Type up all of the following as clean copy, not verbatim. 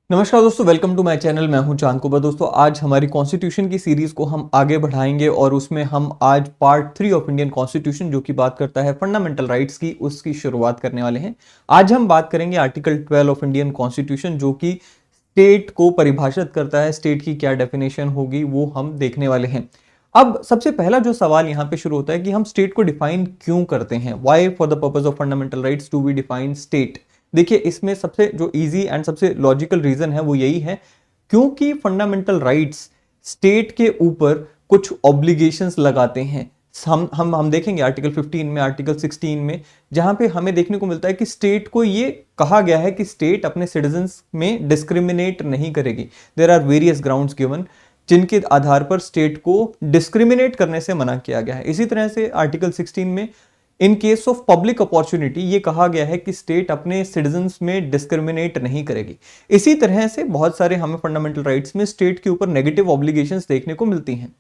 नमस्कार दोस्तों, welcome to my channel. मैं हूं चांद कुबा। दोस्तों, आज हमारी कॉन्स्टिट्यूशन की सीरीज को हम आगे बढ़ाएंगे और उसमें हम आज पार्ट 3 ऑफ इंडियन कॉन्स्टिट्यूशन, जो कि बात करता है फंडामेंटल राइट्स की, उसकी शुरुआत करने वाले हैं। आज हम बात करेंगे आर्टिकल 12 ऑफ इंडियन कॉन्स्टिट्यूशन, जो कि स्टेट को परिभाषित करता है। स्टेट की क्या डेफिनेशन होगी वो हम देखने वाले हैं। अब सबसे पहला जो सवाल यहाँ पे शुरू होता है कि हम स्टेट को डिफाइन क्यों करते हैं। Why for the purpose of fundamental rights do we define state. देखिए, इसमें सबसे जो इजी एंड सबसे लॉजिकल रीजन है वो यही है क्योंकि फंडामेंटल राइट्स स्टेट के ऊपर कुछ ऑब्लिगेशंस लगाते हैं। हम देखेंगे आर्टिकल 15 में, आर्टिकल 16 में, जहां पे हमें देखने को मिलता है कि स्टेट को ये कहा गया है कि स्टेट अपने सिटीजन्स में डिस्क्रिमिनेट नहीं करेगी। There are various grounds given जिनके आधार पर स्टेट को डिस्क्रिमिनेट करने से मना किया गया है। इसी तरह से आर्टिकल 16 में in case of public opportunity ये कहा गया है कि स्टेट अपने सिटीजन्स में डिस्क्रिमिनेट नहीं करेगी। इसी तरह से बहुत सारे हमें फंडामेंटल राइट्स में स्टेट के ऊपर नेगेटिव ऑब्लिगेशंस देखने को मिलती हैं।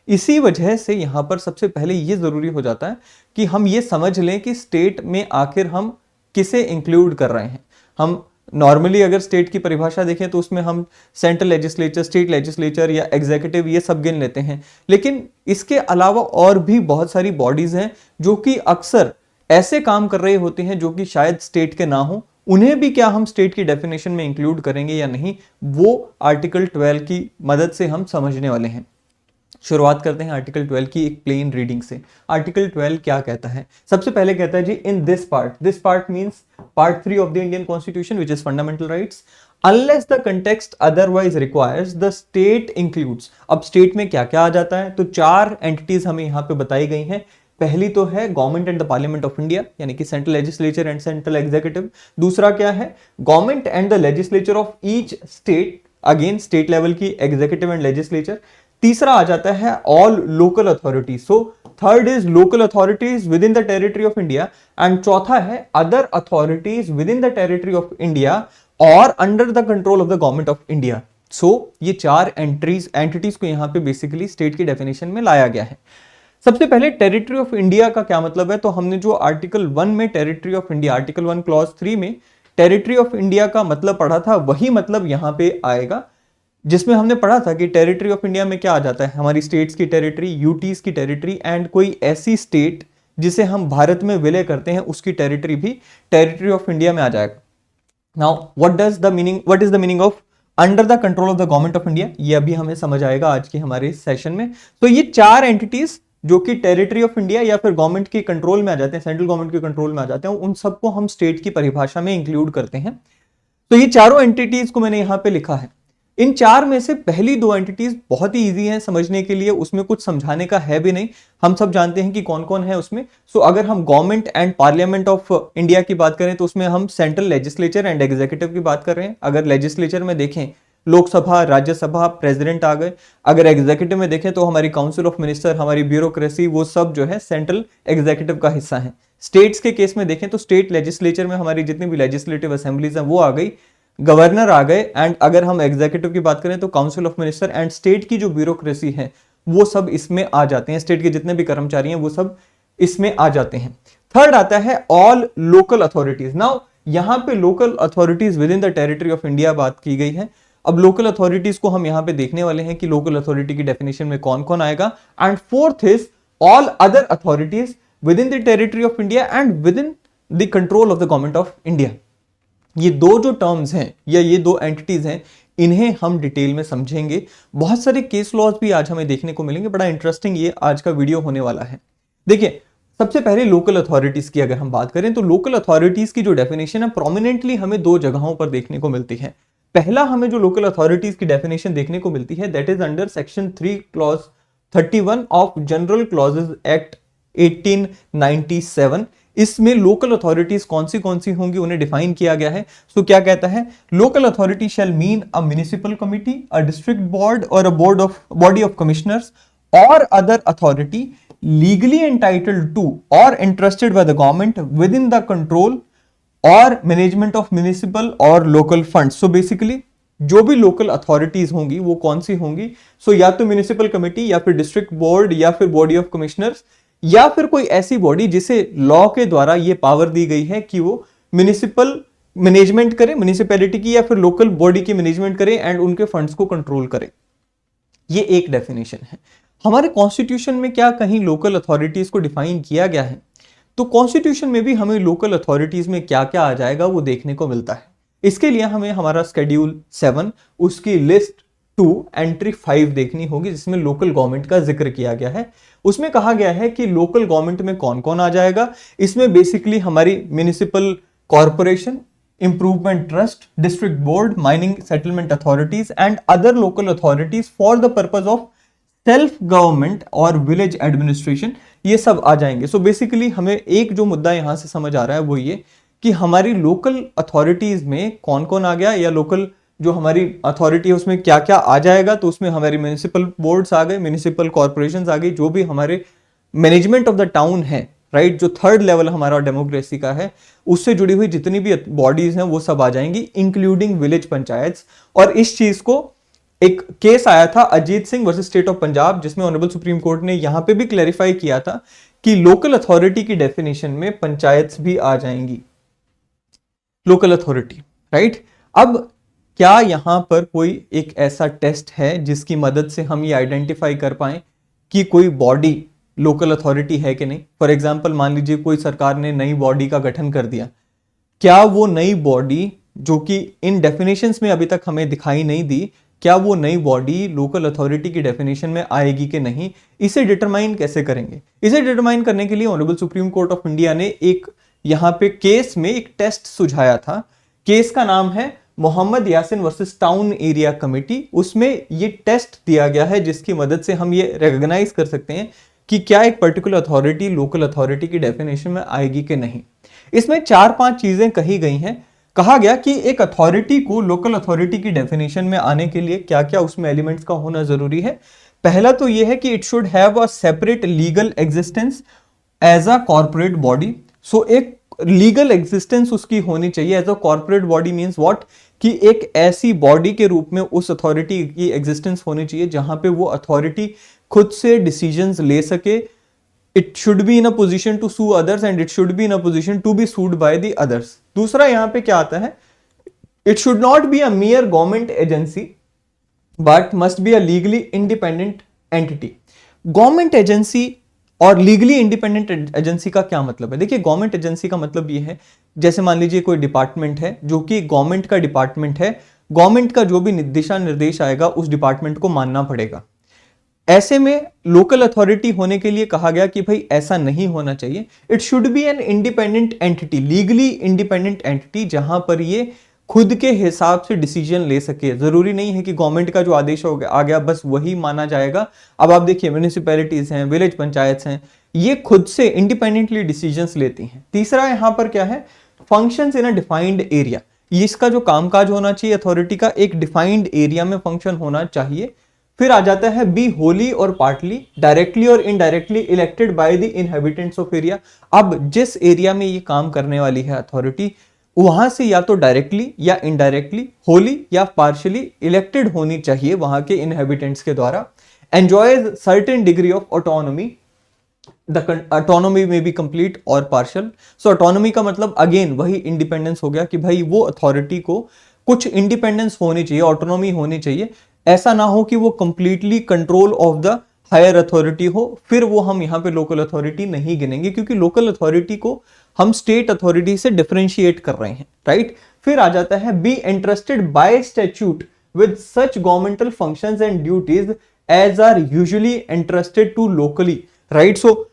इसी वजह से यहां पर सबसे पहले ये जरूरी हो जाता है कि हम ये समझ लें कि स्टेट में आखिर हम किसे इंक्लूड कर रहे हैं। हम नॉर्मली अगर स्टेट की परिभाषा देखें तो उसमें हम सेंट्रल लेजिस्लेचर, स्टेट लेजिस्लेचर या एग्जीक्यूटिव ये सब गिन लेते हैं, लेकिन इसके अलावा और भी बहुत सारी बॉडीज हैं जो कि अक्सर ऐसे काम कर रहे होते हैं जो कि शायद स्टेट के ना हो। उन्हें भी क्या हम स्टेट की डेफिनेशन में इंक्लूड करेंगे या नहीं, वो आर्टिकल 12 की मदद से हम समझने वाले हैं। शुरुआत करते हैं आर्टिकल 12 की एक प्लेन रीडिंग से। आर्टिकल 12 क्या कहता है? सबसे पहले कहता है जी, in this part means part 3 of the Indian constitution which is fundamental rights, unless the context otherwise requires the state includes. अब स्टेट में क्या क्या आ जाता है? तो 4 एंटिटीज हमें यहां पे बताई गई हैं। पहली तो है government and the parliament of India, यानी कि central legislature and central executive. दूसरा क्या है? Government and the legislature of each state, again state level की एग्जीक्यूटिव एंड लेजिस्लेचर। तीसरा आ जाता है all local authorities. So third is local authorities within the territory of India, and चौथा है other authorities within the territory of India और under the control of the government of India. So ये 4 entities को यहां पे basically state की definition में लाया गया है। सबसे पहले टेरिटरी ऑफ इंडिया का क्या मतलब है? तो हमने जो आर्टिकल 1 में territory of India, article 1 clause 3 में टेरिटरी ऑफ इंडिया का मतलब पढ़ा था, वही मतलब यहां पे आएगा, जिसमें हमने पढ़ा था कि टेरिटरी ऑफ इंडिया में क्या आ जाता है? हमारी स्टेट्स की टेरिटरी, यूटीज की टेरिटरी, एंड कोई ऐसी स्टेट जिसे हम भारत में विलय करते हैं उसकी टेरिटरी भी टेरिटरी ऑफ इंडिया में आ जाएगा। Now what is the meaning of under the control of the government of India? ये अभी हमें समझ आएगा आज के हमारे सेशन में। तो ये 4 एंटिटीज जो कि टेरिटरी ऑफ इंडिया या फिर गवर्नमेंट के कंट्रोल में आ जाते हैं, सेंट्रल गवर्नमेंट के कंट्रोल में आ जाते हैं, उन सबको हम स्टेट की परिभाषा में इंक्लूड करते हैं। तो ये चारों एंटिटीज को मैंने यहां पे लिखा है। इन 4 में से पहली 2 एंटिटीज बहुत ही इजी हैं समझने के लिए, उसमें कुछ समझाने का है भी नहीं, हम सब जानते हैं कि कौन कौन है उसमें। सो अगर हम government and parliament of India की बात करें तो उसमें हम सेंट्रल लेजिस्लेचर एंड एग्जीक्यूटिव की बात कर रहे हैं। अगर लेजिस्लेचर में देखें, लोकसभा, राज्यसभा, प्रेसिडेंट आ गए। अगर एग्जीक्यूटिव में देखें तो हमारी काउंसिल ऑफ मिनिस्टर, हमारी ब्यूरोक्रेसी, वो सब जो है सेंट्रल एग्जीक्यूटिव का हिस्सा है। स्टेट्स के केस में देखें तो स्टेट लेजिस्लेचर में हमारी जितनी भी लेजिस्लेटिव असेंबलीज हैं वो आ गई, गवर्नर आ गए, एंड अगर हम एग्जीक्यूटिव की बात करें तो council of minister and state की जो ब्यूरोक्रेसी है वो सब इसमें आ जाते हैं। स्टेट के जितने भी कर्मचारी हैं वो सब इसमें आ जाते हैं। थर्ड आता है ऑल लोकल अथॉरिटीज। नाउ यहां पे local authorities within the territory of India बात की गई है। अब लोकल अथॉरिटीज को हम यहां पे देखने वाले हैं कि लोकल अथॉरिटी की डेफिनेशन में कौन कौन आएगा। And fourth is all other authorities within the territory of India and with in the control of the government of India. ये दो जो टर्म्स हैं या ये 2 एंटिटीज हैं, इन्हें हम डिटेल में समझेंगे। बहुत सारे केस लॉज भी आज हमें देखने को मिलेंगे। बड़ा इंटरेस्टिंग ये आज का वीडियो होने वाला है। देखिए, सबसे पहले लोकल अथॉरिटीज की अगर हम बात करें तो लोकल अथॉरिटीज की जो डेफिनेशन है प्रोमिनेंटली हमें 2 जगहों पर देखने को मिलती है। पहला हमें जो लोकल अथॉरिटीज की डेफिनेशन देखने को मिलती है that is under section 3 clause 31 of general clauses act 1897। इसमें लोकल अथॉरिटीज कौन सी होंगी उन्हें डिफाइन किया गया है। सो क्या कहता है? Local authority shall mean a municipal committee, a district board और अ बॉडी ऑफ कमिश्नर्स और other authority legally entitled to और interested by the government within the control और मैनेजमेंट ऑफ म्युनिसिपल और लोकल फंड। सो बेसिकली जो भी local authorities होंगी वो कौन सी होंगी? सो या तो म्युनिसिपल कमिटी या फिर डिस्ट्रिक्ट बोर्ड या फिर बॉडी ऑफ कमिश्नर्स या फिर कोई ऐसी बॉडी जिसे लॉ के द्वारा ये पावर दी गई है कि वो म्युनिसिपल मैनेजमेंट करे म्युनिसिपैलिटी की या फिर लोकल बॉडी की मैनेजमेंट करे एंड उनके फंड्स को कंट्रोल करे। ये एक डेफिनेशन है। हमारे कॉन्स्टिट्यूशन में क्या कहीं लोकल अथॉरिटीज को डिफाइन किया गया है? तो कॉन्स्टिट्यूशन में भी हमें लोकल अथॉरिटीज में क्या क्या आ जाएगा वो देखने को मिलता है। इसके लिए हमें हमारा शेड्यूल 7 उसकी लिस्ट 2 एंट्री 5 देखनी होगी, जिसमें लोकल गवर्नमेंट का जिक्र किया गया है। उसमें कहा गया है कि लोकल गवर्नमेंट में कौन कौन आ जाएगा। इसमें बेसिकली हमारी municipal corporation, improvement trust, district board, mining settlement authorities and other local authorities for the purpose of self government और विलेज एडमिनिस्ट्रेशन, ये सब आ जाएंगे। सो बेसिकली हमें एक जो मुद्दा यहां से समझ आ रहा है वो ये कि हमारी लोकल अथॉरिटीज में कौन कौन आ गया, या लोकल जो हमारी अथॉरिटी है उसमें क्या क्या आ जाएगा। तो उसमें हमारी म्युनिसिपल बोर्ड्स आ गए, म्युनिसिपल कॉर्पोरेशंस आ गई, जो भी हमारे मैनेजमेंट ऑफ द टाउन है, राइट, जो थर्ड लेवल हमारा डेमोक्रेसी का है, उससे जुड़ी हुई जितनी भी बॉडीज हैं वो सब आ जाएंगी, इंक्लूडिंग विलेज पंचायत। और इस चीज को एक केस आया था Ajit Singh versus state of Punjab, जिसमें ऑनरेबल सुप्रीम कोर्ट ने यहां पे भी क्लैरिफाई किया था कि लोकल अथॉरिटी की डेफिनेशन में पंचायत भी आ जाएंगी, लोकल अथॉरिटी, राइट। अब क्या यहां पर कोई एक ऐसा टेस्ट है जिसकी मदद से हम ये आइडेंटिफाई कर पाए कि कोई बॉडी लोकल अथॉरिटी है कि नहीं? फॉर एग्जाम्पल मान लीजिए कोई सरकार ने नई बॉडी का गठन कर दिया, क्या वो नई बॉडी जो कि इन डेफिनेशंस में अभी तक हमें दिखाई नहीं दी, क्या वो नई बॉडी लोकल अथॉरिटी की डेफिनेशन में आएगी कि नहीं? इसे डिटरमाइन कैसे करेंगे? इसे डिटरमाइन करने के लिए honourable Supreme court of India ने एक यहां पे केस में एक टेस्ट सुझाया था। केस का नाम है Mohammad Yasin versus town area committee. उसमें ये टेस्ट दिया गया है जिसकी मदद से हम ये रिकॉग्नाइज कर सकते हैं कि क्या एक पर्टिकुलर अथॉरिटी लोकल अथॉरिटी की डेफिनेशन में आएगी कि नहीं। इसमें 4-5 चीजें कही गई हैं। कहा गया कि एक अथॉरिटी को लोकल अथॉरिटी की डेफिनेशन में आने के लिए क्या क्या उसमें एलिमेंट्स का होना जरूरी है। पहला तो यह है कि it should have a separate legal existence as a corporate body. So एक लीगल एग्जिस्टेंस उसकी होनी चाहिए as a corporate body. Means what, कि एक ऐसी बॉडी के रूप में उस अथॉरिटी की एग्जिस्टेंस होनी चाहिए जहां पे वो अथॉरिटी खुद से डिसीजंस ले सके। It should be in a position to sue others and it should be in a position to be sued by the others. दूसरा यहां पे क्या आता है, it should not be a mere government agency but must be a legally independent entity. Government agency और legally independent agency का क्या मतलब है? देखिए, गवर्नमेंट एजेंसी का मतलब ये है, जैसे मान लीजिए कोई डिपार्टमेंट है जो कि गवर्नमेंट का डिपार्टमेंट है, गवर्नमेंट का जो भी दिशा निर्देश आएगा उस डिपार्टमेंट को मानना पड़ेगा। ऐसे में लोकल अथॉरिटी होने के लिए कहा गया कि भाई ऐसा नहीं होना चाहिए। It should B an independent entity, legally independent entity, जहां पर ये खुद के हिसाब से डिसीजन ले सके। जरूरी नहीं है कि गवर्नमेंट का जो आदेश हो गया आ गया बस वही माना जाएगा। अब आप देखिए, म्युनिसिपैलिटीज हैं, विलेज पंचायत हैं, ये खुद से इंडिपेंडेंटली डिसीजंस लेती हैं। तीसरा यहां पर क्या है, functions in a defined area. इसका जो कामकाज होना चाहिए अथॉरिटी का, एक डिफाइंड एरिया में फंक्शन होना चाहिए। फिर आ जाता है बी होली और पार्टली, डायरेक्टली और indirectly elected by the inhabitants of area. अब जिस एरिया में ये काम करने वाली है अथॉरिटी, वहां से या तो डायरेक्टली या इनडायरेक्टली, होली या पार्शियली इलेक्टेड होनी चाहिए वहां के इनहेबिटेंट्स के द्वारा। Enjoys certain degree of autonomy, the autonomy में बी कंप्लीट और पार्शियल। सो ऑटोनॉमी का मतलब अगेन वही इंडिपेंडेंस हो गया कि भाई वो अथॉरिटी को कुछ इंडिपेंडेंस होनी चाहिए, ऑटोनॉमी होनी चाहिए। ऐसा ना हो कि वो completely control of the higher authority हो, फिर वो हम यहाँ पे लोकल अथॉरिटी नहीं गिनेंगे, क्योंकि लोकल अथॉरिटी को हम स्टेट अथॉरिटी से डिफरेंशिएट कर रहे हैं, राइट। फिर आ जाता है be interested by statute with such governmental functions and duties as are usually interested to locally, right. So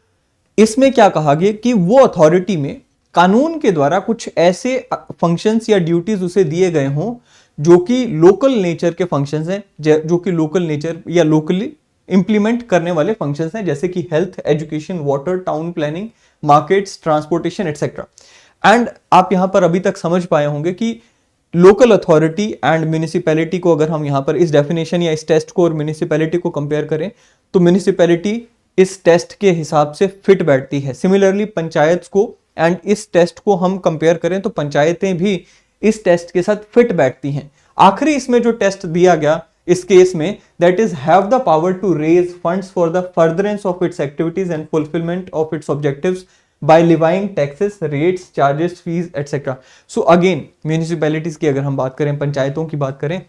इसमें क्या कहा गया कि वो अथॉरिटी में कानून के द्वारा कुछ ऐसे फंक्शंस या ड्यूटीज उसे दिए गए हों जो कि लोकल नेचर के फंक्शंस हैं, जो कि लोकल नेचर या लोकली इंप्लीमेंट करने वाले फंक्शंस हैं, जैसे कि health, education, water, town planning, markets, transportation etcetera. And आप यहां पर अभी तक समझ पाए होंगे कि लोकल अथॉरिटी एंड म्युनिसिपैलिटी को अगर हम यहां पर इस डेफिनेशन या इस टेस्ट को और म्युनिसिपैलिटी को कंपेयर करें तो म्युनिसिपैलिटी इस टेस्ट के हिसाब से फिट बैठती है। सिमिलरली पंचायत को एंड इस टेस्ट को हम कंपेयर करें तो पंचायतें भी इस टेस्ट के साथ फिट बैठती हैं। आखिरी इसमें जो टेस्ट दिया गया इस केस में, that is have the power to raise funds for the furtherance of its activities and fulfilment of its objectives by levying taxes, rates, charges, fees, etc. So again municipalities की अगर हम बात करें, पंचायतों की बात करें,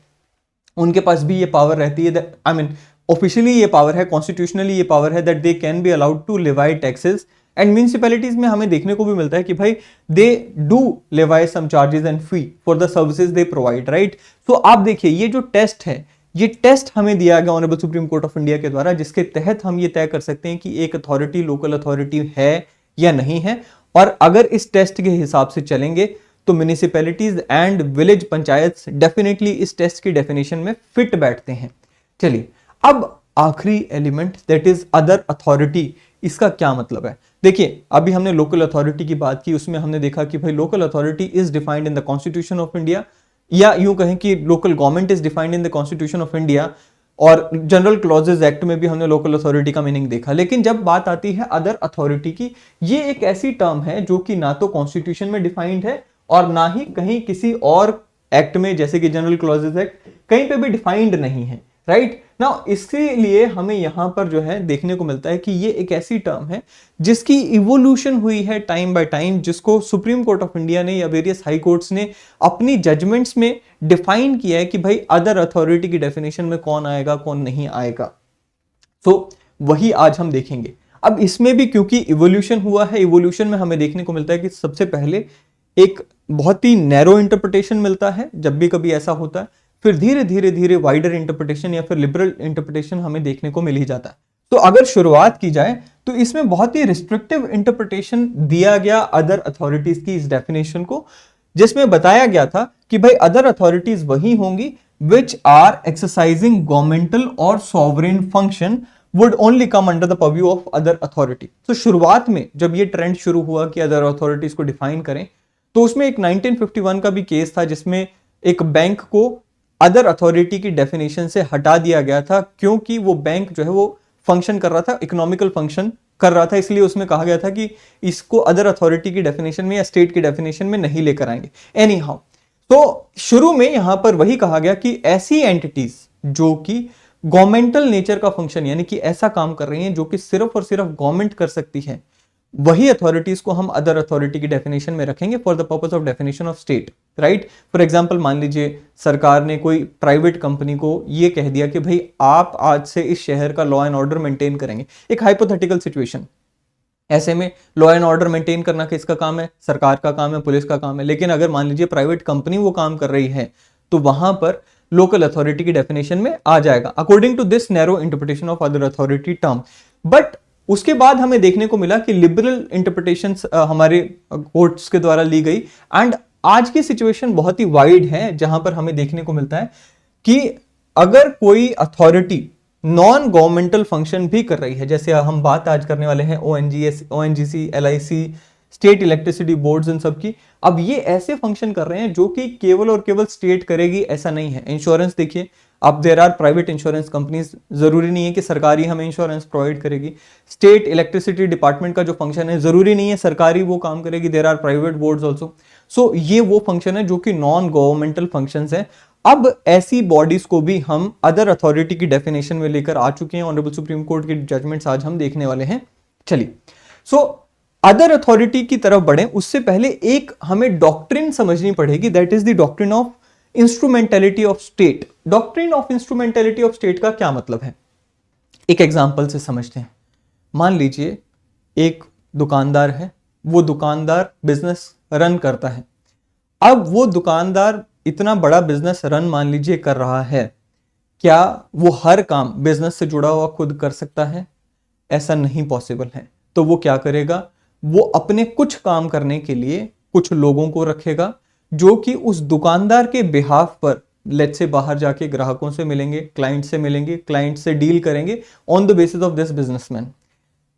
उनके पास भी ये पावर रहती है, आई मीन ऑफिशियली ये पावर है, कॉन्स्टिट्यूशनली ये पावर है that they can be allowed to levy taxes. And municipalities में हमें देखने को भी मिलता है कि भाई they do levy some charges and fee for the services they provide, right. तो आप देखिए ये जो टेस्ट है, ये टेस्ट हमें दिया गया honourable Supreme court of India के द्वारा, जिसके तहत हम ये तय कर सकते हैं कि एक अथॉरिटी लोकल अथॉरिटी है या नहीं है। और अगर इस टेस्ट के हिसाब से चलेंगे तो municipalities and village panchayat definitely इस टेस्ट की डेफिनेशन में फिट बैठते हैं। चलिए अब आखिरी element that is other authority, इसका क्या मतलब है। देखिए अभी हमने लोकल अथॉरिटी की बात की, उसमें हमने देखा कि भाई local authority is defined in the constitution of India, या यूं कहें कि local government is defined in the constitution of India, और जनरल क्लॉजेज एक्ट में भी हमने लोकल अथॉरिटी का मीनिंग देखा। लेकिन जब बात आती है अदर अथॉरिटी की, ये एक ऐसी टर्म है जो कि ना तो कॉन्स्टिट्यूशन में डिफाइंड है और ना ही कहीं किसी और एक्ट में, जैसे कि जनरल क्लॉजेज एक्ट, कहीं पे भी डिफाइंड नहीं है, राइट ना। इसीलिए हमें यहां पर जो है देखने को मिलता है कि ये एक ऐसी टर्म है जिसकी इवोल्यूशन हुई है टाइम बाय टाइम, जिसको सुप्रीम कोर्ट ऑफ इंडिया ने या वेरियस हाई कोर्ट्स ने अपनी जजमेंट्स में डिफाइन किया है कि भाई अदर अथॉरिटी की डेफिनेशन में कौन आएगा कौन नहीं आएगा। तो वही आज हम देखेंगे। अब इसमें भी क्योंकि इवोल्यूशन हुआ है, इवोल्यूशन में हमें देखने को मिलता है कि सबसे पहले एक बहुत ही नैरो इंटरप्रिटेशन मिलता है जब भी कभी ऐसा होता है, फिर धीरे धीरे धीरे वाइडर इंटरप्रिटेशन या फिर लिबरल इंटरप्रिटेशन हमें देखने को मिल ही जाता है। तो अगर शुरुआत की जाए तो इसमें बहुत ही रिस्ट्रिक्टिव इंटरप्रिटेशन दिया गया अदर अथॉरिटीज की इस डेफिनेशन को, जिसमें बताया गया था कि भाई अदर अथॉरिटीज वही होंगी विच आर एक्सरसाइजिंग गवर्नमेंटल और sovereign function would only come under the purview of other authority. तो शुरुआत में जब ये ट्रेंड शुरू हुआ कि अदर अथॉरिटीज को डिफाइन करें, तो उसमें एक 1951 का भी केस था जिसमें एक बैंक को अदर अथॉरिटी की डेफिनेशन से हटा दिया गया था, क्योंकि वो बैंक जो है वो फंक्शन कर रहा था, इकोनॉमिकल फंक्शन कर रहा था, इसलिए उसमें कहा गया था कि इसको अदर अथॉरिटी की डेफिनेशन में या स्टेट की डेफिनेशन में नहीं लेकर आएंगे। एनी हाउ, तो शुरू में यहां पर वही कहा गया कि ऐसी एंटिटीज जो कि गवर्नमेंटल नेचर का फंक्शन, यानी कि ऐसा काम कर रही हैं जो कि सिर्फ और सिर्फ गवर्नमेंट कर सकती है, वही अथॉरिटीज को हम अदर अथॉरिटी की डेफिनेशन में रखेंगे for the purpose of definition of state, right. For example मान लीजिए सरकार ने कोई प्राइवेट कंपनी को ये कह दिया कि भाई आप आज से इस शहर का लॉ एंड ऑर्डर मेंटेन करेंगे, एक हाइपोथेटिकल सिचुएशन। ऐसे में लॉ एंड ऑर्डर मेंटेन करना किसका काम है, सरकार का काम है, पुलिस का काम है। लेकिन अगर मान लीजिए प्राइवेट कंपनी वो काम कर रही है तो वहां पर लोकल अथॉरिटी की डेफिनेशन में आ जाएगा according to this narrow interpretation of other authority term. But उसके बाद हमें देखने को मिला कि लिबरल इंटरप्रिटेशन हमारे कोर्ट्स के द्वारा ली गई, एंड आज की सिचुएशन बहुत ही वाइड है जहां पर हमें देखने को मिलता है कि अगर कोई अथॉरिटी नॉन गवर्नमेंटल फंक्शन भी कर रही है, जैसे हम बात आज करने वाले हैं ONGC, LIC, state electricity boards, इन सब की, अब ये ऐसे फंक्शन कर रहे हैं जो कि केवल और केवल स्टेट करेगी ऐसा नहीं है। इंश्योरेंस देखिए, अब there are private insurance companies, जरूरी नहीं है कि सरकारी हमें इंश्योरेंस प्रोवाइड करेगी। स्टेट इलेक्ट्रिसिटी डिपार्टमेंट का जो फंक्शन है, जरूरी नहीं है सरकारी वो काम करेगी, there are private boards also. So ये वो फंक्शन है जो कि नॉन गवर्नमेंटल फंक्शंस है। अब ऐसी बॉडीज को भी हम अदर अथॉरिटी की डेफिनेशन में लेकर आ चुके हैं। ऑनरेबल सुप्रीम कोर्ट की जजमेंट्स आज हम देखने वाले हैं। चलिए, सो अदर अथॉरिटी की तरफ बढ़े उससे पहले एक हमें डॉक्ट्रिन समझनी पड़ेगी, that is the doctrine of instrumentality of state. Doctrine of instrumentality of state का क्या मतलब है, एक एग्जांपल से समझते हैं। मान लीजिए एक दुकानदार है, वो दुकानदार बिजनेस रन करता है। अब वो दुकानदार इतना बड़ा बिजनेस रन मान लीजिए कर रहा है, क्या वो हर काम बिजनेस से जुड़ा हुआ खुद कर सकता है? ऐसा नहीं पॉसिबल है। तो वो क्या करेगा, वो अपने कुछ काम करने के लिए कुछ लोगों को रखेगा जो कि उस दुकानदार के बिहाफ पर लेट्स से बाहर जाके ग्राहकों से मिलेंगे, क्लाइंट से मिलेंगे, क्लाइंट से डील करेंगे on the basis of this businessman.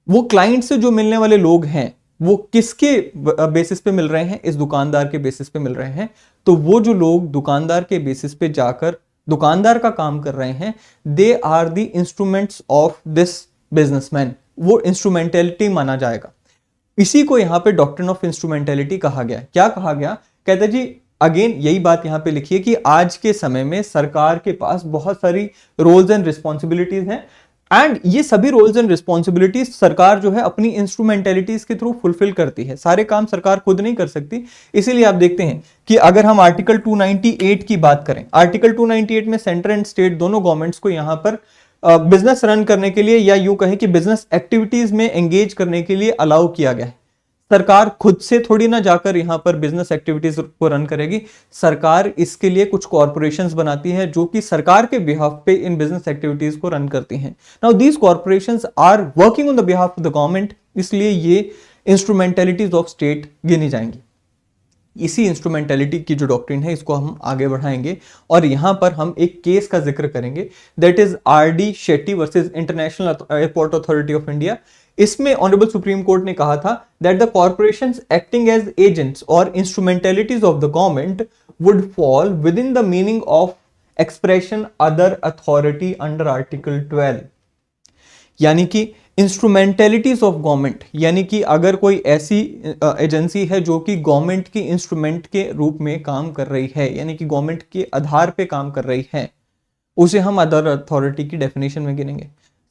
वो क्लाइंट से जो मिलने वाले लोग हैं वो किसके बेसिस पे मिल रहे हैं, इस दुकानदार के बेसिस पे मिल रहे हैं। तो वो जो लोग दुकानदार के बेसिस पे जाकर दुकानदार का काम कर रहे हैं, they are the instruments of this businessman, वो इंस्ट्रूमेंटेलिटी माना जाएगा। इसी को यहां पे डॉक्ट्रिन ऑफ इंस्ट्रूमेंटेलिटी कहा गया। क्या कहा गया, कहते जी अगेन यही बात यहां पे लिखिए कि आज के समय में सरकार के पास बहुत सारी रोल्स एंड रिस्पॉन्सिबिलिटीज हैं। एंड ये सभी रोल्स एंड रिस्पॉन्सिबिलिटीज सरकार जो है अपनी इंस्ट्रूमेंटेलिटीज के थ्रू फुलफिल करती है, सारे काम सरकार खुद नहीं कर सकती। इसीलिए आप देखते हैं कि अगर हम आर्टिकल 298 की बात करें, आर्टिकल 298 में सेंटर एंड स्टेट दोनों गवर्नमेंट्स को यहां पर बिजनेस रन करने के लिए या यूं कहें कि बिजनेस एक्टिविटीज में एंगेज करने के लिए अलाउ किया गया है। सरकार खुद से थोड़ी ना जाकर यहां पर बिजनेस एक्टिविटीज को रन करेगी, सरकार इसके लिए कुछ कॉर्पोरेशंस बनाती है जो कि सरकार के बिहाफ पे इन बिजनेस एक्टिविटीज को रन करती हैं। Now these corporations are working on the behalf of the government, इसलिए ये इंस्ट्रूमेंटेलिटीज ऑफ स्टेट गिनी जाएंगी। इसी इंस्ट्रूमेंटेलिटी की जो डॉक्ट्रिन है इसको हम आगे बढ़ाएंगे और यहां पर हम एक केस का जिक्र करेंगे, that is R D. Shetty versus international airport authority of India. इसमें ऑनरेबल सुप्रीम कोर्ट ने कहा था that the corporations acting as agents और instrumentalities of the government would fall within the meaning of expression other authority under article 12। यानी कि इंस्ट्रूमेंटेलिटीज of government, यानी कि अगर कोई ऐसी एजेंसी है जो कि गवर्नमेंट की इंस्ट्रूमेंट के रूप में काम कर रही है, यानी कि गवर्नमेंट के आधार पे काम कर रही है, उसे हम अदर अथॉरिटी की डेफिनेशन में गिनेंगे।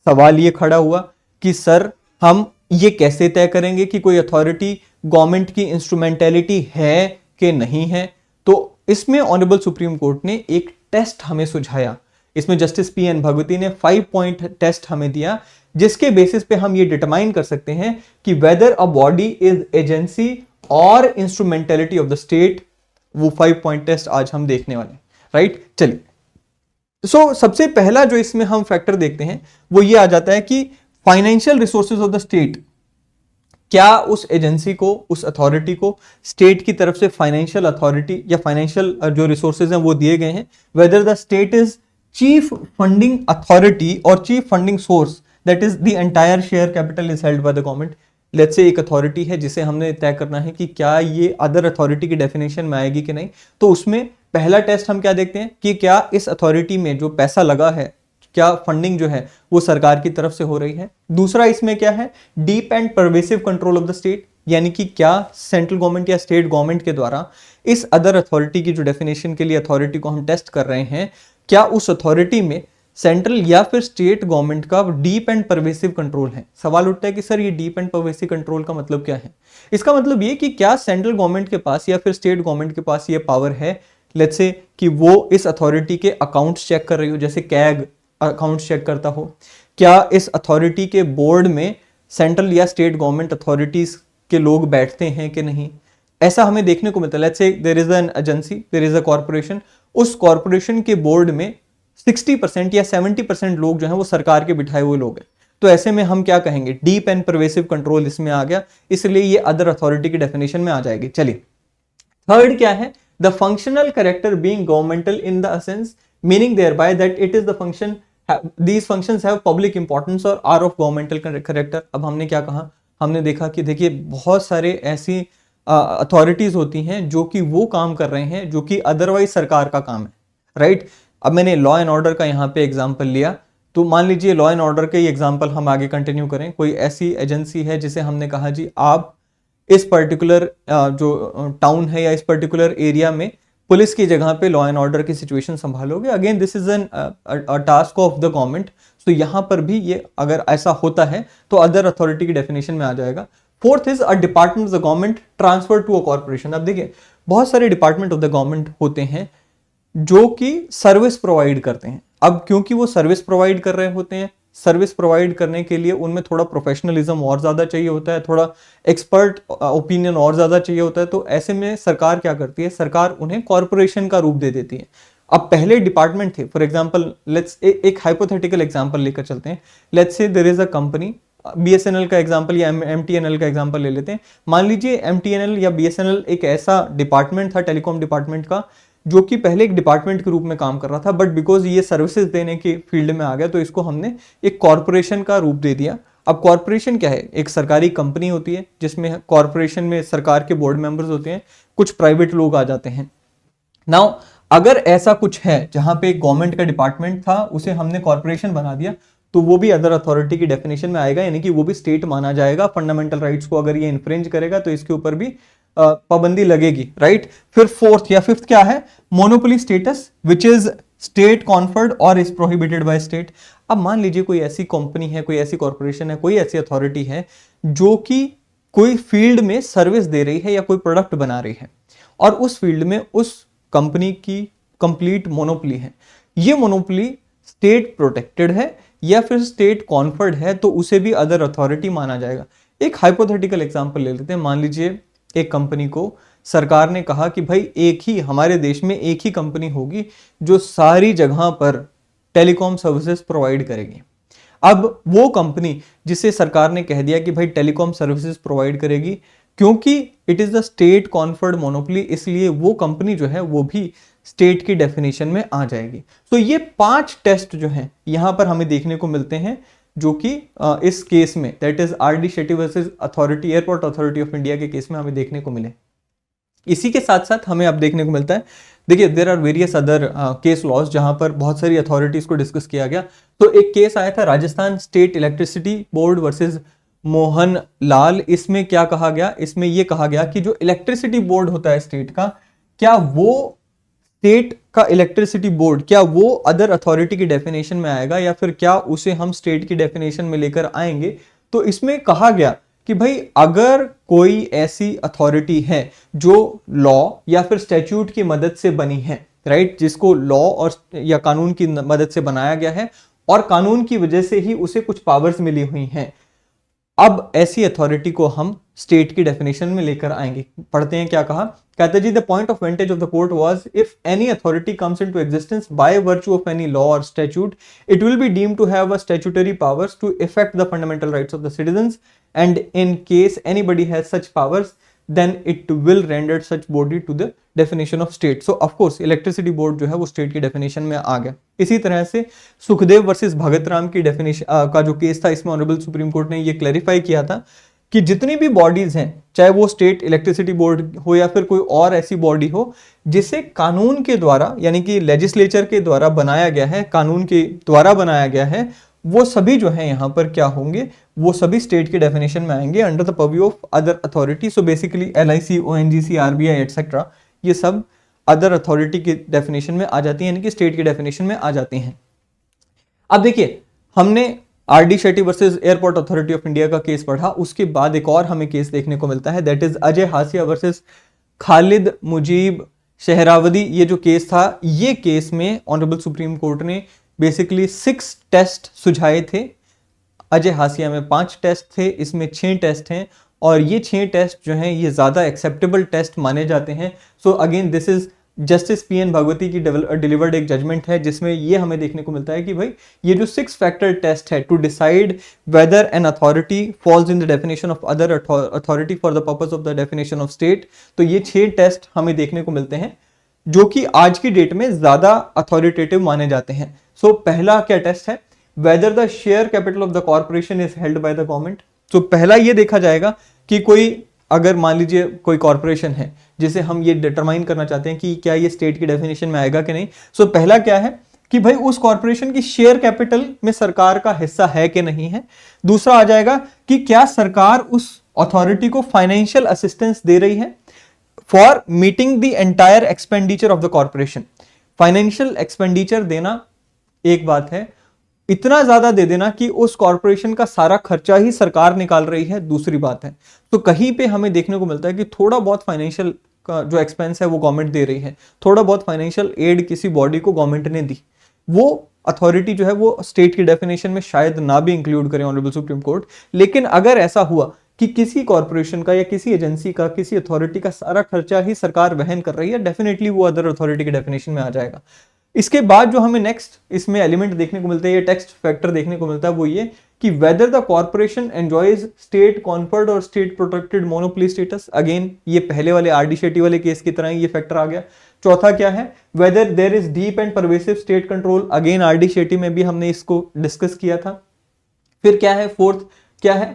सवाल ये खड़ा हुआ कि सर हम ये कैसे तय करेंगे कि कोई अथॉरिटी गवर्नमेंट की इंस्ट्रूमेंटेलिटी है कि नहीं है? तो इसमें ऑनरेबल सुप्रीम कोर्ट ने एक टेस्ट हमें सुझाया। इसमें जस्टिस पी.एन. भगवती ने 5 पॉइंट टेस्ट हमें दिया, जिसके बेसिस पे हम ये डिटरमाइन कर सकते हैं कि weather a body is agency और इंस्ट्रूमेंटेलिटी ऑफ द स्टेट। वो 5 पॉइंट टेस्ट आज हम देखने वाले हैं, राइट? चलिए, सबसे पहला जो इसमें हम फैक्टर देखते हैं वो ये आ जाता है कि financial resources of the state, क्या उस एजेंसी को, उस अथॉरिटी को स्टेट की तरफ से फाइनेंशियल अथॉरिटी या फाइनेंशियल जो रिसोर्सेज हैं वो दिए गए हैं। Whether the state is chief funding authority और chief funding source, that is the entire share capital is held by the government. Let's say एक अथॉरिटी है जिसे हमने तय करना है कि क्या ये अदर अथॉरिटी की डेफिनेशन में आएगी कि नहीं। तो उसमें पहला टेस्ट हम क्या देखते हैं कि क्या इस अथॉरिटी में जो पैसा लगा है, क्या फंडिंग जो है वो सरकार की तरफ से हो रही है। दूसरा इसमें क्या है, deep and pervasive control of the state, यानी कि क्या सेंट्रल गवर्नमेंट या स्टेट गवर्नमेंट के द्वारा इस अदर अथॉरिटी की जो डेफिनेशन के लिए अथॉरिटी को हम टेस्ट कर रहे हैं, क्या उस अथॉरिटी में सेंट्रल या फिर स्टेट गवर्नमेंट का डीप एंड परवेसिव कंट्रोल है। सवाल उठता है कि सर ये डीप एंड परवेसिव कंट्रोल का मतलब क्या है? इसका मतलब ये कि क्या सेंट्रल गवर्नमेंट के पास या फिर स्टेट गवर्नमेंट के पास ये पावर है, लेट्स से कि वो इस अथॉरिटी के अकाउंट्स चेक कर रही हो, जैसे कैग अकाउंट्स चेक करता हो। क्या इस अथॉरिटी के बोर्ड में सेंट्रल या स्टेट गवर्नमेंट अथॉरिटीज के लोग बैठते हैं कि नहीं? ऐसा हमें देखने को मिलता है। Let's say there is an agency, there is a corporation, उस कॉर्पोरेशन के बोर्ड में 60% या 70% लोग जो हैं वो सरकार के बिठाए हुए लोग हैं। तो ऐसे में हम क्या कहेंगे, डीप एंड परवेसिव कंट्रोल इसमें आ गया, इसलिए ये अदर अथॉरिटी की डेफिनेशन में आ जाएगी। चलिए, थर्ड क्या है, the functional character being governmental in the sense meaning thereby that it is the function, these functions have public importance और are of governmental character। अब हमने क्या कहा, हमने देखा कि देखिए बहुत सारे ऐसी अथॉरिटीज होती हैं जो कि वो काम कर रहे हैं जो कि अदरवाइज सरकार का काम है, राइट? अब मैंने लॉ एंड ऑर्डर का यहाँ पे एग्जांपल लिया, तो मान लीजिए लॉ एंड ऑर्डर के ही एग्जांपल हम आगे कंटिन्यू करें। कोई ऐसी एजेंसी है जिसे हमने कहा जी आप इस पर्टिकुलर जो टाउन है या इस पर्टिकुलर एरिया में पुलिस की जगह पे लॉ एंड ऑर्डर की सिचुएशन संभालोगे। Again this is an task of the government. तो यहाँ पर भी ये अगर ऐसा होता है तो अदर अथॉरिटी की डेफिनेशन में आ जाएगा। Fourth is a department of the government transfer to a corporation. अब देखिए बहुत सारे डिपार्टमेंट ऑफ द गवर्नमेंट होते हैं जो कि सर्विस प्रोवाइड करते हैं। अब क्योंकि वो सर्विस प्रोवाइड कर रहे होते हैं, सर्विस प्रोवाइड करने के लिए उनमें थोड़ा प्रोफेशनलिज्म और ज़्यादा चाहिए होता है, थोड़ा एक्सपर्ट ओपिनियन और ज़्यादा चाहिए होता है। तो ऐसे में सरकार क्या करती है, सरकार उन्हें कॉर्पोरेशन का रूप दे देती है। अब पहले डिपार्टमेंट थे, फॉर एग्जांपल लेट्स एक हाइपोथेटिकल एग्जांपल लेकर चलते हैं। Let's say there is a company, BSNL का एग्जांपल या MTNL का एग्जांपल ले लेते हैं। मान लीजिए MTNL या BSNL एक ऐसा डिपार्टमेंट था टेलीकॉम डिपार्टमेंट का जो कि पहले एक डिपार्टमेंट के रूप में काम कर रहा था, बट बिकॉज ये सर्विसेज देने के फील्ड में आ गया तो इसको हमने एक कॉर्पोरेशन का रूप दे दिया। अब कॉर्पोरेशन क्या है, एक सरकारी कंपनी होती है जिसमें कॉर्पोरेशन में सरकार के बोर्ड मेंबर्स होते हैं, कुछ प्राइवेट लोग आ जाते हैं। नाउ अगर ऐसा कुछ है जहां पे एक गवर्नमेंट का डिपार्टमेंट था उसे हमने कॉर्पोरेशन बना दिया तो वो भी अदर अथॉरिटी की डेफिनेशन में आएगा, यानी कि वो भी स्टेट माना जाएगा। फंडामेंटल राइट्स को अगर ये इन्फ्रिंज करेगा तो इसके ऊपर भी पाबंदी लगेगी, राइट? फिर फोर्थ या फिफ्थ क्या है, monopoly status which is state conferred और इज प्रोहिबिटेड बाय स्टेट। अब मान लीजिए कोई ऐसी कंपनी है, कोई ऐसी कॉर्पोरेशन है, कोई ऐसी अथॉरिटी है जो कि कोई फील्ड में सर्विस दे रही है या कोई प्रोडक्ट बना रही है और उस फील्ड में उस कंपनी की कंप्लीट मोनोपोली है। ये मोनोपोली स्टेट प्रोटेक्टेड है या फिर स्टेट कॉन्फर्ड है तो उसे भी अदर अथॉरिटी माना जाएगा। एक हाइपोथेटिकल एग्जांपल ले लेते हैं। मान लीजिए एक कंपनी को सरकार ने कहा कि भाई एक ही हमारे देश में एक ही कंपनी होगी जो सारी जगह पर टेलीकॉम सर्विसेज प्रोवाइड करेगी। अब वो कंपनी जिसे सरकार ने कह दिया कि भाई टेलीकॉम सर्विसेज प्रोवाइड करेगी, क्योंकि it is the state conferred monopoly, इसलिए वो कंपनी जो है वो भी स्टेट की डेफिनेशन में आ जाएगी। तो ये 5 टेस्ट जो हैं यहां पर हमें देखने को मिलते हैं जो कि इस केस में that is R D. Shetty versus authority, airport authority of India के केस में हमें देखने को मिले। इसी के साथ साथ हमें अब देखने को मिलता है, देखिए there are various other case laws जहां पर बहुत सारी अथॉरिटीज को डिस्कस किया गया। तो एक केस आया था Rajasthan state electricity board versus Mohan Lal. इसमें क्या कहा गया, इसमें यह कहा गया कि जो इलेक्ट्रिसिटी बोर्ड होता है स्टेट का, क्या वो स्टेट का इलेक्ट्रिसिटी बोर्ड क्या वो अदर अथॉरिटी की डेफिनेशन में आएगा या फिर क्या उसे हम स्टेट की डेफिनेशन में लेकर आएंगे। तो इसमें कहा गया कि भाई अगर कोई ऐसी अथॉरिटी है जो लॉ या फिर स्टैट्यूट की मदद से बनी है, राइट, जिसको लॉ और या कानून की मदद से बनाया गया है और कानून की वजह से ही उसे कुछ पावर्स मिली हुई हैं, अब ऐसी अथॉरिटी को हम स्टेट की डेफिनेशन में लेकर आएंगे। पढ़ते हैं क्या कहा, कहते जी the point of vantage of the court was if any authority comes into existence by virtue of any law और statute it will be deemed to have a statutory powers to effect the fundamental rights of the citizens and in case anybody has such powers then it will render such body to the definition of state। so of course electricity board जो है वो state की definition में आ गया। इसी तरह से Sukhdev versus Bhagat Ram की डेफिनेशन का जो केस था, इसमें ऑनरेबल सुप्रीम कोर्ट ने ये क्लैरिफाई किया था कि जितनी भी बॉडीज हैं, चाहे वो स्टेट इलेक्ट्रिसिटी बोर्ड हो या फिर कोई और ऐसी बॉडी हो जिसे कानून के द्वारा यानी कि लेजिस्लेचर के द्वारा बनाया गया है, कानून के द्वारा बनाया गया है, वो सभी जो है यहाँ पर क्या होंगे, वो सभी स्टेट की डेफिनेशन में आएंगे under the purview of other authority. So basically LIC, ONGC, RBI etcetera ये सब अदर अथॉरिटी की डेफिनेशन में आ जाती है, यानी कि स्टेट की डेफिनेशन में आ जाती हैं। अब देखिए हमने R.D. Shetty versus airport authority of India का केस पढ़ा, उसके बाद एक और हमें केस देखने को मिलता है that is Ajay Hasia versus Khalid Mujib Sehravardi. ये जो केस था, ये केस में ऑनरेबल सुप्रीम कोर्ट ने बेसिकली 6 टेस्ट सुझाए थे। अजय हासिया में 5 टेस्ट थे, इसमें 6 टेस्ट हैं और ये 6 टेस्ट जो हैं ये ज्यादा एक्सेप्टेबल टेस्ट माने जाते हैं। So again this is justice PN Bhagwati की डिलीवर्ड एक जजमेंट है जिसमें ये हमें देखने को मिलता है कि भाई ये जो 6 फैक्टर टेस्ट है to decide whether an authority falls in the definition of other authority for the purpose of the definition of state, तो ये 6 टेस्ट हमें देखने को मिलते हैं जो कि आज की डेट में ज्यादा अथॉरिटेटिव माने जाते हैं। सो पहला क्या टेस्ट है, whether the share capital of the corporation is held by the government. तो पहला ये देखा जाएगा कि कोई अगर मान लीजिए कोई कॉर्पोरेशन है जिसे हम ये डिटरमाइन करना चाहते हैं कि क्या ये स्टेट की डेफिनेशन में आएगा कि नहीं। सो पहला क्या है कि भाई उस कॉर्पोरेशन की शेयर कैपिटल में सरकार का हिस्सा है कि नहीं है। दूसरा आ जाएगा कि क्या सरकार उस अथॉरिटी को फाइनेंशियल असिस्टेंस दे रही है for meeting the entire expenditure of the corporation. Financial expenditure देना एक बात है, इतना ज्यादा दे देना कि उस कॉर्पोरेशन का सारा खर्चा ही सरकार निकाल रही है दूसरी बात है। तो कहीं पे हमें देखने को मिलता है कि थोड़ा बहुत फाइनेंशियल का जो एक्सपेंस है वो गवर्नमेंट दे रही है, थोड़ा बहुत फाइनेंशियल एड किसी बॉडी को गवर्नमेंट ने दी, वो अथॉरिटी जो है वो स्टेट की डेफिनेशन में शायद ना भी इंक्लूड करें ऑनरेबल सुप्रीम कोर्ट। लेकिन अगर ऐसा हुआ कि किसी कॉर्पोरेशन का या किसी एजेंसी का, किसी अथॉरिटी का सारा खर्चा ही सरकार वहन कर रही है, डेफिनेटली वो अदर अथॉरिटी की डेफिनेशन में आ जाएगा। इसके बाद जो हमें नेक्स्ट इसमें एलिमेंट देखने को मिलता है, ये टेक्स्ट फैक्टर देखने को मिलता है, वो ये कि whether the corporation enjoys state conferred और state protected monopoly status. Again ये पहले वाले R.D. शेट्टी वाले केस की तरह ही ये फैक्टर आ गया। चौथा क्या है, whether there is deep and pervasive state control. Again R.D. Shetty में भी हमने इसको डिस्कस किया था। फिर क्या है, फोर्थ क्या है,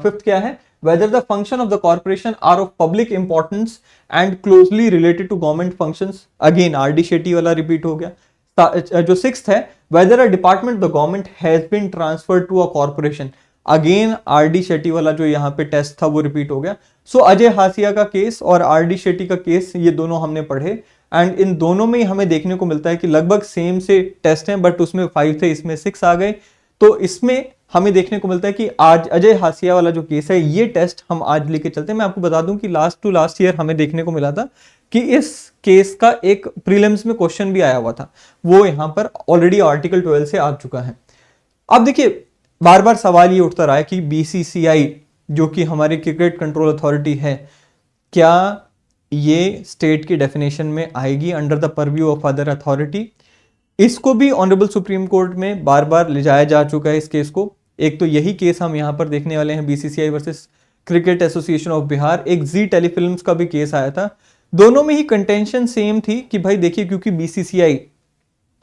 फिफ्थ क्या है, whether the function of the corporation are of public importance and closely related to government functions। Again R.D. Shetty वाला रिपीट हो गया। जो सिक्स्थ है, whether a department of the government has been transferred to a corporation। Again R.D. Shetty वाला जो यहाँ पे test था वो रिपीट हो गया। सो अजय हासिया का केस और R.D. शेट्टी का केस ये दोनों हमने पढ़े। एंड इन दोनों में ही हमें देखने को मिलता है कि लगभग सेम से टेस्ट हैं, बट उसमें 5 थे, इसमें 6 आ गए। तो इसमें हमें देखने को मिलता है कि आज अजय हासिया वाला जो केस है, ये टेस्ट हम आज लेके चलते हैं। मैं आपको बता दूं कि लास्ट टू लास्ट ईयर हमें देखने को मिला था कि इस केस का एक प्रीलिम्स में क्वेश्चन भी आया हुआ था, वो यहां पर ऑलरेडी आर्टिकल 12 से आ चुका है। अब देखिए, बार बार सवाल ये उठता रहा है कि बीसीसीआई जो कि हमारी क्रिकेट कंट्रोल अथॉरिटी है, क्या ये स्टेट की डेफिनेशन में आएगी under the purview of other authority? इसको भी ऑनरेबल सुप्रीम कोर्ट में बार बार ले जाया जा चुका है इस केस को। एक तो यही केस हम यहां पर देखने वाले हैं, BCCI versus cricket association of Bihar. एक जी टेलीफिल्म्स का भी केस आया था। दोनों में ही कंटेंशन सेम थी कि भाई देखिए, क्योंकि बीसीसीआई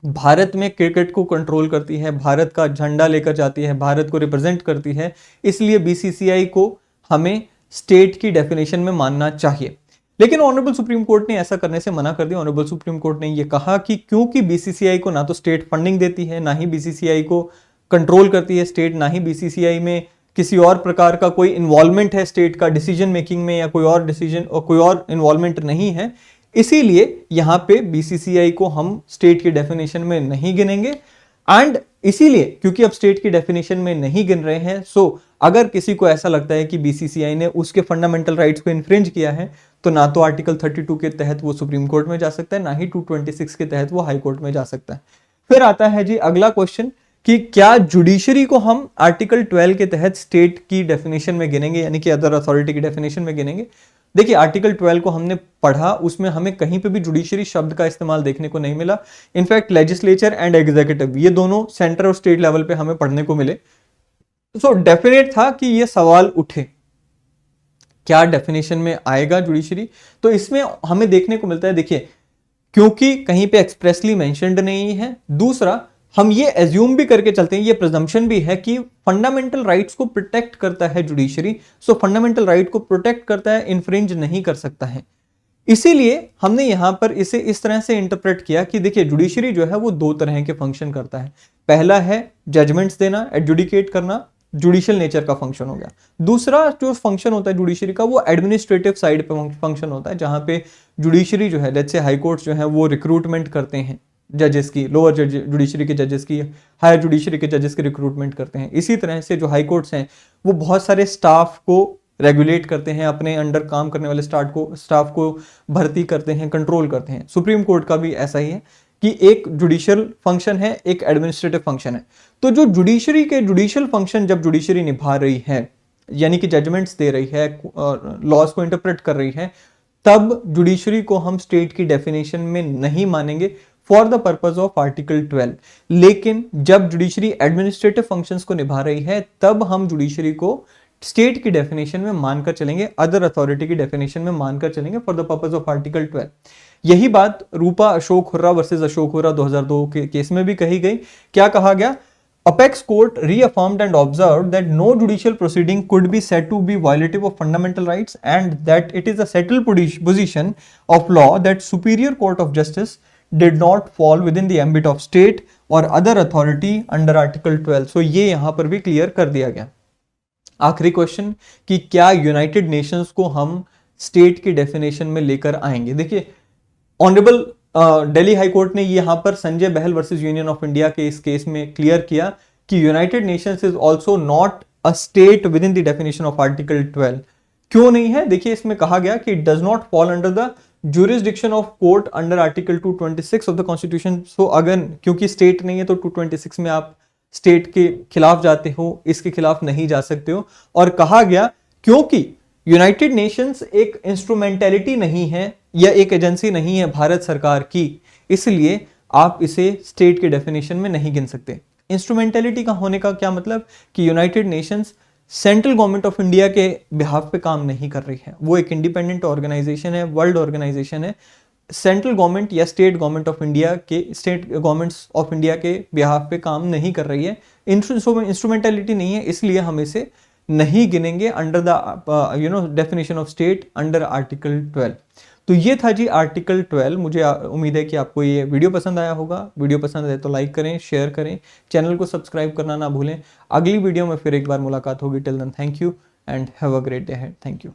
भारत में क्रिकेट को कंट्रोल करती है, भारत का झंडा लेकर जाती है, भारत को रिप्रेजेंट करती है, इसलिए बीसीसीआई को हमें स्टेट की डेफिनेशन में मानना चाहिए। लेकिन ऑनरेबल सुप्रीम कोर्ट ने ऐसा करने से मना कर दिया। ऑनरेबल सुप्रीम कोर्ट ने यह कहा कि क्योंकि बीसीसीआई को ना तो स्टेट फंडिंग देती है, ना ही बीसीसीआई को कंट्रोल करती है स्टेट, ना ही बीसीसीआई में किसी और प्रकार का कोई इन्वॉल्वमेंट है स्टेट का डिसीजन मेकिंग में, या कोई और डिसीजन और कोई और इन्वॉल्वमेंट नहीं है, इसीलिए यहां पे बीसीसीआई को हम स्टेट की डेफिनेशन में नहीं गिनेंगे। एंड इसीलिए क्योंकि अब स्टेट की डेफिनेशन में नहीं गिन रहे हैं, सो अगर किसी को ऐसा लगता है कि बीसीसीआई ने उसके फंडामेंटल राइट्स को इन्फ्रिंज किया है, तो ना तो आर्टिकल 32 के तहत वो सुप्रीम कोर्ट में जा सकता है, ना ही 226 के तहत वो हाई कोर्ट में जा सकता है। फिर आता है जी अगला क्वेश्चन कि क्या जुडिशरी को हम आर्टिकल 12 के तहत स्टेट की डेफिनेशन में गिनेंगे, यानी कि अदर अथॉरिटी की डेफिनेशन में गिनेंगे? देखिए, आर्टिकल 12 को हमने पढ़ा, उसमें हमें कहीं पे भी जुडिशरी शब्द का इस्तेमाल देखने को नहीं मिला। इनफैक्ट लेजिस्लेचर एंड एग्जीक्यूटिव, ये दोनों सेंटर और स्टेट लेवल पे हमें पढ़ने को मिले। सो डेफिनेट था कि ये सवाल उठे, क्या डेफिनेशन में आएगा जुडिशरी? तो इसमें हमें देखने को मिलता है, देखिए, क्योंकि कहीं पे एक्सप्रेसली मेंशन्ड नहीं है, दूसरा हम ये एज्यूम भी करके चलते हैं, ये प्रिजम्पशन भी है कि फंडामेंटल राइट्स को प्रोटेक्ट करता है जुडिशरी। सो फंडामेंटल राइट को प्रोटेक्ट करता है, इन्फ्रिंज नहीं कर सकता है। इसीलिए हमने यहां पर इसे इस तरह से इंटरप्रेट किया कि देखिए, जुडिशरी जो है वो दो तरह के फंक्शन करता है। पहला है जजमेंट्स देना, एडजुडिकेट करना, जुडिशियल नेचर का फंक्शन हो गया। दूसरा जो फंक्शन होता है जुडिशरी का, वो एडमिनिस्ट्रेटिव साइड पे फंक्शन होता है, जहां पे जुडिशरी जो है, लेट्स से हाई कोर्ट्स जो है वो रिक्रूटमेंट करते हैं जजेस की, लोअर जुडिशरी के जजेस की, हायर जुडिशरी के जजेस की रिक्रूटमेंट करते हैं। इसी तरह से जो हाई कोर्ट्स हैं वो बहुत सारे स्टाफ को रेगुलेट करते हैं, अपने अंडर काम करने वाले स्टाफ को भर्ती करते हैं, कंट्रोल करते हैं। सुप्रीम कोर्ट का भी ऐसा ही है कि एक जुडिशियल फंक्शन है, एक एडमिनिस्ट्रेटिव फंक्शन है। तो जो जुडिशरी के जुडिशियल फंक्शन जब जुडिशरी निभा रही है, यानी कि जजमेंट्स दे रही है और लॉज को इंटरप्रेट कर रही है, तब जुडिशरी को हम स्टेट की डेफिनेशन में नहीं मानेंगे for the purpose of article 12। लेकिन जब जुडिशरी एडमिनिस्ट्रेटिव फंक्शंस को निभा रही है, तब हम जुडिशरी को स्टेट की डेफिनेशन में मानकर चलेंगे, अदर अथॉरिटी की डेफिनेशन में मानकर चलेंगे for the purpose of article 12। यही बात रूपा अशोक हुर्रा वर्सेस अशोक हुर्रा 2002 के केस में भी कही गई। क्या कहा गया? Apex court reaffirmed and observed that no judicial proceeding could be said to be violative of fundamental rights, and that it is a settled position of law that superior court of justice did not fall within the ambit of state or other authority under article 12। so ये यहां पर भी clear कर दिया गया। आखिरी question कि क्या यूनाइटेड नेशंस को हम स्टेट की डेफिनेशन में लेकर आएंगे? देखिए, ऑनरेबल दिल्ली हाई कोर्ट ने यहां पर संजय बहल वर्सेस यूनियन ऑफ इंडिया के इस केस में क्लियर किया कि United Nations is also not a state with in the definition of article 12। क्यों नहीं है? देखिए, इसमें कहा गया कि it does not fall under the jurisdiction of court under article 226 of the constitution। so अगर क्योंकि स्टेट नहीं है तो 226 में आप स्टेट के खिलाफ जाते हो, इसके खिलाफ नहीं जा सकते हो। और कहा गया क्योंकि यूनाइटेड नेशंस एक इंस्ट्रूमेंटेलिटी नहीं है या एक एजेंसी नहीं है भारत सरकार की, इसलिए आप इसे स्टेट के डेफिनेशन में नहीं गिन सकते। इंस्ट्रूमेंटेलिटी का होने का क्या मतलब कि United Nations central government of India के बिहाफ पे काम नहीं कर रही है, वो एक इंडिपेंडेंट ऑर्गेनाइजेशन है, वर्ल्ड ऑर्गेनाइजेशन है। सेंट्रल गवर्नमेंट या स्टेट गवर्नमेंट ऑफ इंडिया के स्टेट गवर्नमेंट्स ऑफ इंडिया के बिहाफ पे काम नहीं कर रही है, इंस्ट्रूमेंटेलिटी नहीं है, इसलिए हम इसे नहीं गिनेंगे under the definition of state under article 12। तो ये था जी आर्टिकल 12। मुझे उम्मीद है कि आपको ये वीडियो पसंद आया होगा। वीडियो पसंद आए तो लाइक करें, शेयर करें, चैनल को सब्सक्राइब करना ना भूलें। अगली वीडियो में फिर एक बार मुलाकात होगी। Till then thank you and have a great day ahead. Thank you.